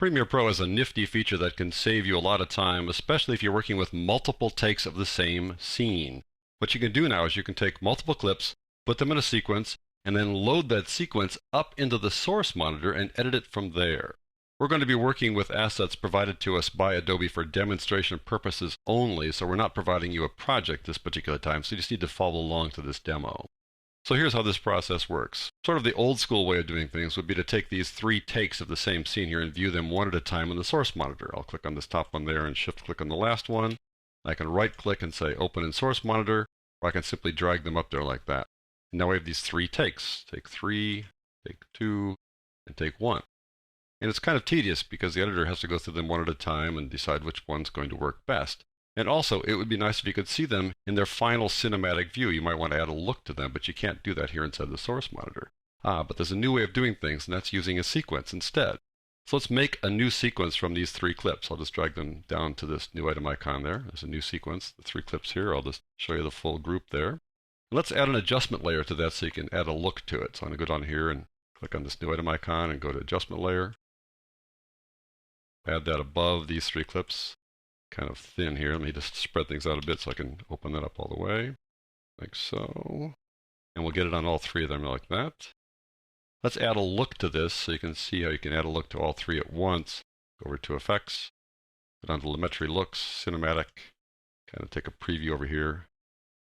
Premiere Pro is a nifty feature that can save you a lot of time, especially if you're working with multiple takes of the same scene. What you can do now is you can take multiple clips, put them in a sequence, and then load that sequence up into the source monitor and edit it from there. We're going to be working with assets provided to us by Adobe for demonstration purposes only, so we're not providing you a project this particular time, so you just need to follow along to this demo. So here's how this process works. Sort of the old school way of doing things would be to take these 3 takes of the same scene here and view them one at a time in the source monitor. I'll click on this top one there and shift click on the last one. I can right click and say open in source monitor, or I can simply drag them up there like that. And now we have these 3 takes. Take 3, take 2, and take 1. And it's kind of tedious because the editor has to go through them one at a time and decide which one's going to work best. And also, it would be nice if you could see them in their final cinematic view. You might want to add a look to them, but you can't do that here inside the source monitor. But there's a new way of doing things, and that's using a sequence instead. So let's make a new sequence from these 3 clips. I'll just drag them down to this new item icon there. There's a new sequence, the 3 clips here. I'll just show you the full group there. And let's add an adjustment layer to that so you can add a look to it. So I'm going to go down here and click on this new item icon and go to adjustment layer. Add that above these 3 clips. Kind of thin here. Let me just spread things out a bit so I can open that up all the way, like so. And we'll get it on all 3 of them like that. Let's add a look to this so you can see how you can add a look to all 3 at once. Go over to Effects, go down to Telemetry Looks, Cinematic. Kind of take a preview over here.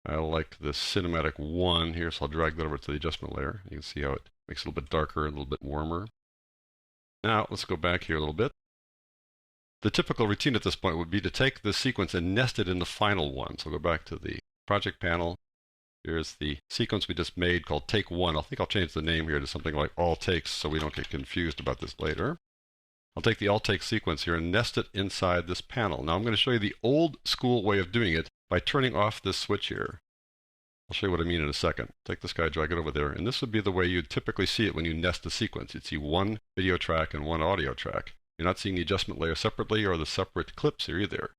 I like the Cinematic 1 here, so I'll drag that over to the adjustment layer. You can see how it makes it a little bit darker and a little bit warmer. Now let's go back here a little bit. The typical routine at this point would be to take this sequence and nest it in the final one. So go back to the project panel. Here's the sequence we just made called Take 1. I think I'll change the name here to something like All Takes so we don't get confused about this later. I'll take the All Takes sequence here and nest it inside this panel. Now I'm going to show you the old school way of doing it by turning off this switch here. I'll show you what I mean in a second. Take this guy, drag it over there, and this would be the way you'd typically see it when you nest a sequence. You'd see one video track and one audio track. You're not seeing the adjustment layer separately or the separate clips here either.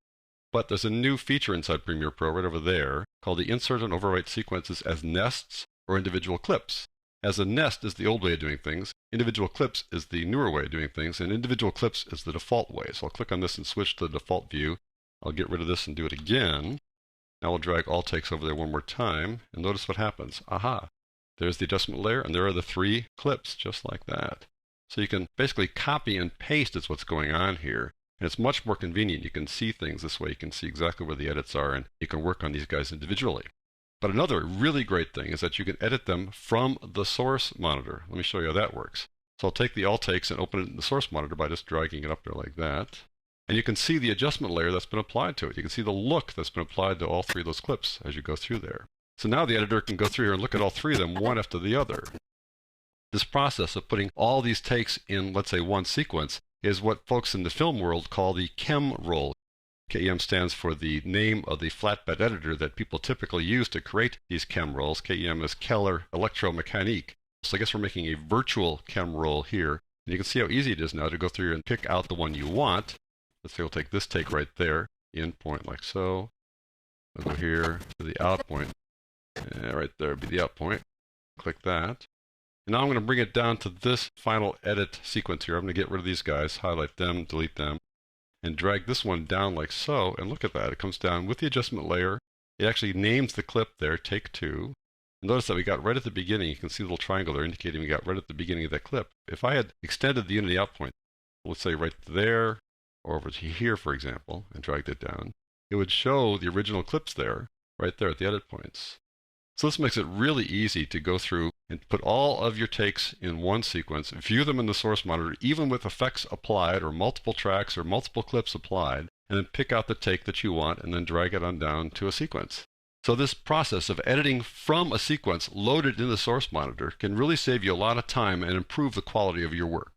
But there's a new feature inside Premiere Pro right over there called the Insert and Overwrite Sequences as Nests or Individual Clips. As a nest is the old way of doing things, individual clips is the newer way of doing things, and individual clips is the default way. So I'll click on this and switch to the default view. I'll get rid of this and do it again. Now we'll drag All Takes over there one more time, and notice what happens. Aha! There's the adjustment layer, and there are the 3 clips, just like that. So you can basically copy and paste is what's going on here. And it's much more convenient. You can see things this way. You can see exactly where the edits are, and you can work on these guys individually. But another really great thing is that you can edit them from the source monitor. Let me show you how that works. So I'll take the All Takes and open it in the source monitor by just dragging it up there like that. And you can see the adjustment layer that's been applied to it. You can see the look that's been applied to all 3 of those clips as you go through there. So now the editor can go through here and look at all 3 of them one after the other. This process of putting all these takes in, let's say, one sequence is what folks in the film world call the KEM roll. KEM stands for the name of the flatbed editor that people typically use to create these KEM rolls. KEM is Keller Electromechanique. So I guess we're making a virtual KEM roll here. And you can see how easy it is now to go through here and pick out the one you want. Let's say we'll take this take right there, the in point like so. We'll go here to the out point. Yeah, right there would be the out point. Click that. And now I'm going to bring it down to this final edit sequence here. I'm going to get rid of these guys, highlight them, delete them, and drag this one down like so. And look at that. It comes down with the adjustment layer. It actually names the clip there, Take 2. And notice that we got right at the beginning. You can see the little triangle there indicating we got right at the beginning of that clip. If I had extended the in and the out point, let's say right there, or over to here, for example, and dragged it down, it would show the original clips there, right there at the edit points. So this makes it really easy to go through and put all of your takes in one sequence, view them in the source monitor, even with effects applied or multiple tracks or multiple clips applied, and then pick out the take that you want and then drag it on down to a sequence. So this process of editing from a sequence loaded in the source monitor can really save you a lot of time and improve the quality of your work.